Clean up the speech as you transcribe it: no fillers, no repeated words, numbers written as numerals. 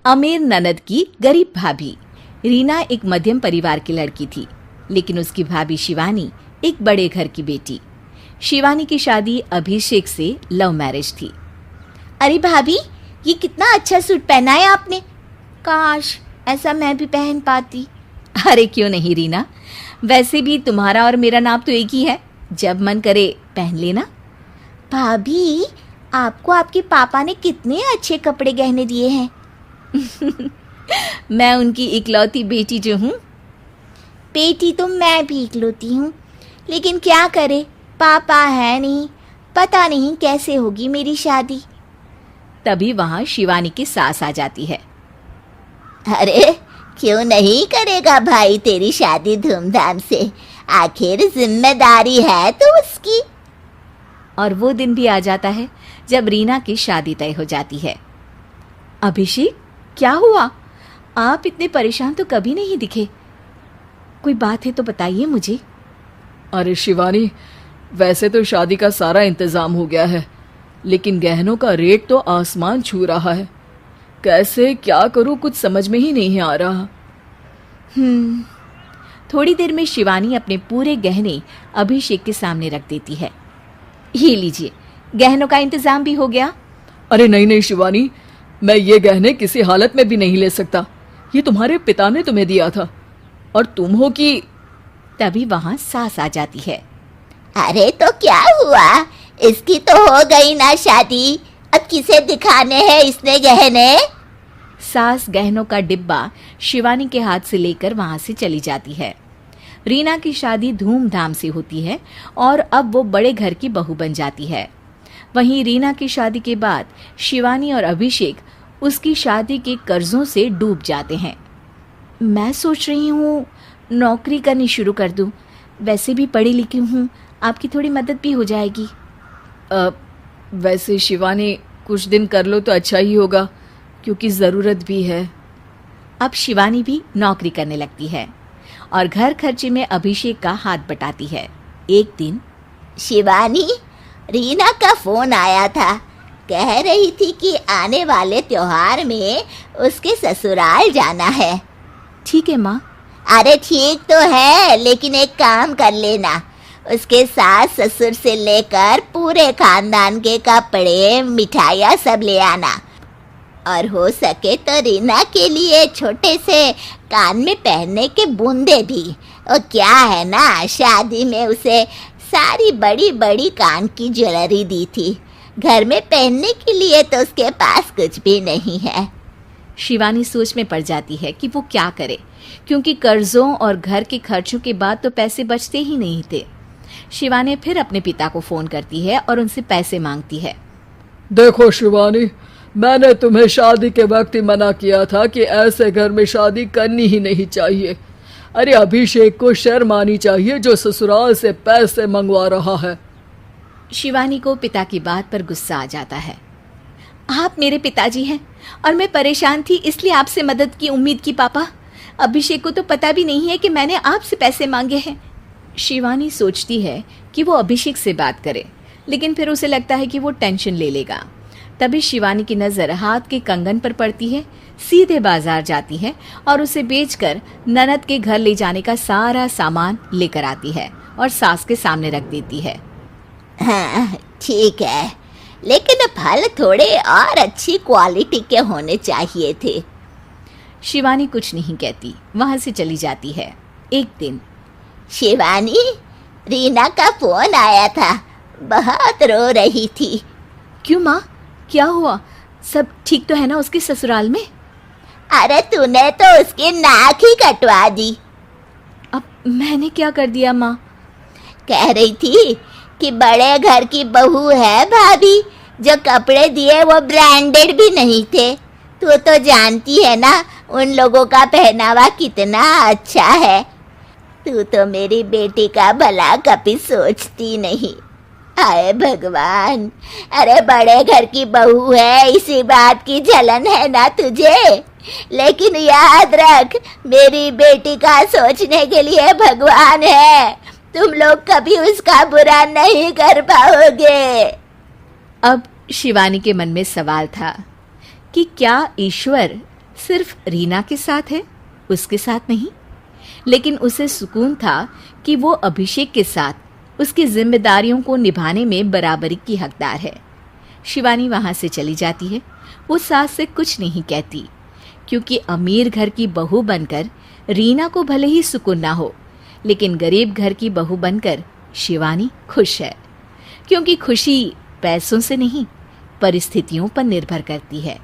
अमीर ननद की गरीब भाभी। रीना एक मध्यम परिवार की लड़की थी, लेकिन उसकी भाभी शिवानी एक बड़े घर की बेटी। शिवानी की शादी अभिषेक से लव मैरिज थी। अरे भाभी, ये कितना अच्छा सूट पहना है आपने। काश ऐसा मैं भी पहन पाती। अरे क्यों नहीं रीना, वैसे भी तुम्हारा और मेरा नाप तो एक ही है, जब मन करे पहन लेना। भाभी, आपको आपके पापा ने कितने अच्छे कपड़े गहने दिए हैं। मैं उनकी इकलौती बेटी जो हूँ। बेटी तो मैं भी इकलौती हूँ, लेकिन क्या करे, पापा है नहीं, पता नहीं कैसे होगी मेरी शादी। तभी वहाँ शिवानी की सास आ जाती है। अरे क्यों नहीं करेगा भाई तेरी शादी धूमधाम से, आखिर जिम्मेदारी है तो उसकी। और वो दिन भी आ जाता है जब रीना की शादी तय हो जाती है। अभिषेक, क्या हुआ? आप इतने परेशान तो कभी नहीं दिखे, कोई बात है तो बताइए मुझे। अरे शिवानी, वैसे तो शादी का सारा इंतजाम हो गया है, लेकिन गहनों का रेट तो आसमान छू रहा है। कैसे क्या करूं, कुछ समझ में ही नहीं आ रहा। थोड़ी देर में शिवानी अपने पूरे गहने अभिषेक के सामने रख देती है। ये लीजिए, गहनों का इंतजाम भी हो गया। अरे नहीं नहीं शिवानी, मैं ये गहने किसी हालत में भी नहीं ले सकता। ये तुम्हारे पिता ने तुम्हें दिया था, और तुम हो कि। तभी वहां सास आ जाती है। अरे तो क्या हुआ, इसकी तो हो गई ना शादी, अब किसे दिखाने हैं इसने गहने। सास गहनों का डिब्बा शिवानी के हाथ से लेकर वहां से चली जाती है। रीना की शादी धूमधाम से होती है और अब वो बड़े घर की बहू बन जाती है। वहीं रीना की शादी के बाद शिवानी और अभिषेक उसकी शादी के कर्जों से डूब जाते हैं। मैं सोच रही हूँ नौकरी करनी शुरू कर दूँ, वैसे भी पढ़ी लिखी हूँ, आपकी थोड़ी मदद भी हो जाएगी। वैसे शिवानी, कुछ दिन कर लो तो अच्छा ही होगा, क्योंकि ज़रूरत भी है। अब शिवानी भी नौकरी करने लगती है और घर खर्चे में अभिषेक का हाथ बटाती है। एक दिन शिवानी, रीना का फोन आया था, कह रही थी कि आने वाले त्योहार में उसके ससुराल जाना है। ठीक है माँ। अरे ठीक तो है, लेकिन एक काम कर लेना, उसके सास ससुर से लेकर पूरे खानदान के कपड़े मिठाइयाँ सब ले आना, और हो सके तो रीना के लिए छोटे से कान में पहनने के बूंदे भी। और क्या है ना, शादी में उसे सारी बड़ी बड़ी कान की ज्वेलरी दी थी, घर में पहनने के लिए तो उसके पास कुछ भी नहीं है। शिवानी सोच में पड़ जाती है कि वो क्या करे, क्योंकि कर्जों और घर के खर्चों के बाद तो पैसे बचते ही नहीं थे। शिवानी फिर अपने पिता को फोन करती है और उनसे पैसे मांगती है। देखो शिवानी, मैंने तुम्हें शादी के वक्त ही मना किया था कि ऐसे घर में शादी करनी ही नहीं चाहिए। अरे अभिषेक को शर्म आनी चाहिए जो ससुराल से पैसे मंगवा रहा है। शिवानी को पिता की बात पर गुस्सा आ जाता है। आप मेरे पिताजी हैं और मैं परेशान थी, इसलिए आपसे मदद की उम्मीद की पापा। अभिषेक को तो पता भी नहीं है कि मैंने आपसे पैसे मांगे हैं। शिवानी सोचती है कि वो अभिषेक से बात करे, लेकिन फिर उसे लगता है कि वो टेंशन ले लेगा। तभी शिवानी की नज़र हाथ के कंगन पर पड़ती है, सीधे बाजार जाती है और उसे बेचकर ननद के घर ले जाने का सारा सामान लेकर आती है और सास के सामने रख देती है। हाँ ठीक है, लेकिन फल थोड़े और अच्छी क्वालिटी के होने चाहिए थे। शिवानी कुछ नहीं कहती, वहां से चली जाती है। एक दिन शिवानी, रीना का फोन आया था, बहुत रो रही थी। क्यों माँ, क्या हुआ? सब ठीक तो है ना उसके ससुराल में? अरे तूने तो उसकी नाक ही कटवा दी। अब मैंने क्या कर दिया माँ? कह रही थी कि बड़े घर की बहू है भाभी, जो कपड़े दिए वो ब्रांडेड भी नहीं थे। तू तो जानती है ना उन लोगों का पहनावा कितना अच्छा है। तू तो मेरी बेटी का भला कभी सोचती नहीं। हाय भगवान, अरे बड़े घर की बहू है, इसी बात की जलन है ना तुझे, लेकिन याद रख मेरी बेटी का सोचने के लिए भगवान है, तुम लोग कभी उसका बुरा नहीं कर पाओगे। अब शिवानी के मन में सवाल था कि क्या ईश्वर सिर्फ रीना के साथ है, उसके साथ नहीं। लेकिन उसे सुकून था कि वो अभिषेक के साथ उसकी जिम्मेदारियों को निभाने में बराबरी की हकदार है। शिवानी वहां से चली जाती है। वो सास से कुछ नहीं कहती, क्योंकि अमीर घर की बहू बनकर रीना को भले ही सुकून ना हो, लेकिन गरीब घर की बहू बनकर शिवानी खुश है, क्योंकि खुशी पैसों से नहीं परिस्थितियों पर निर्भर करती है।